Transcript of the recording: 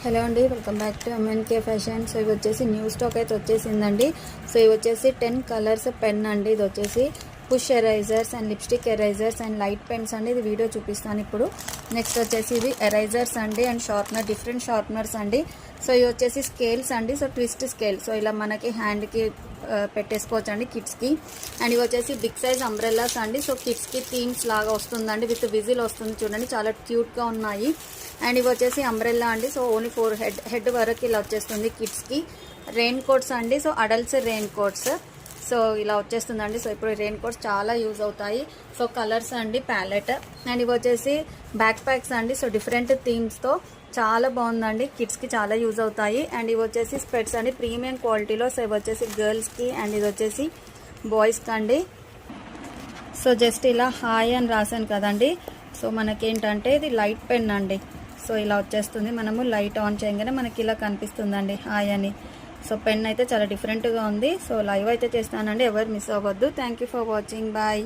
Hello అండి, welcome back to MNK fashion. So ఇవి వచ్చేసి న్యూ స్టాక్ అయితే వచ్చేసిందండి. సో ఇవి వచ్చేసి 10 కలర్స్ పెన్ అండి. ఇది వచ్చేసి push erasers and lipstick erasers and light pens అండి. ఇది వీడియో చూపిస్తాను ఇప్పుడు. నెక్స్ట్ వచ్చేసి ఇవి ఎరైజర్స్ అండి అండ్ షార్ప్నర్, డిఫరెంట్ షార్ప్నర్స్ అండి. సో ఇవి వచ్చేసి స్కేల్స్ అండి. సో ట్విస్ట్ స్కేల్, సో ఇలా మనకి హ్యాండ్కి పెట్టేసుకోవచ్చు అండి కిడ్స్కి. అండ్ ఇవి వచ్చేసి బిగ్ సైజ్ అంబ్రెల్లాస్ అండి. సో కిడ్స్కి థీమ్స్ లాగా వస్తుందండి, విత్ విజిల్ వస్తుంది చూడండి, చాలా క్యూట్గా ఉన్నాయి. అండ్ ఇవి వచ్చేసి అంబ్రెల్లా అండి. సో ఓన్లీ 4 హెడ్ వరకు ఇలా వచ్చేస్తుంది కిడ్స్కి. రెయిన్ కోట్స్ అండి. So adults rain coats, so ఇలా వచ్చేస్తుందండి. సో ఇప్పుడు రెయిన్ కోట్స్ చాలా యూజ్ అవుతాయి. సో కలర్స్ అండి, ప్యాలెట్. అండ్ ఇవి వచ్చేసి బ్యాక్ ప్యాక్స్ అండి. సో డిఫరెంట్ థీమ్స్తో చాలా బాగుందండి, కిడ్స్కి చాలా యూజ్ అవుతాయి. అండ్ ఇవి వచ్చేసి స్పెట్స్ అండి, ప్రీమియం క్వాలిటీలో. సో ఇవి వచ్చేసి గర్ల్స్కి అండ్ ఇది వచ్చేసి బాయ్స్కి అండి. సో జస్ట్ ఇలా హాయ్ అని రాశాను కదండి. సో మనకేంటంటే ఇది లైట్ పెన్ అండి. సో ఇలా వచ్చేస్తుంది, మనము లైట్ ఆన్ చేయగానే మనకి ఇలా కనిపిస్తుందండి హాయ్ అని. సో పెన్ అయితే చాలా డిఫరెంట్గా ఉంది. సో లైవ్ అయితే చేస్తానండి, ఎవరు మిస్ అవ్వద్దు. Thank you for watching, bye.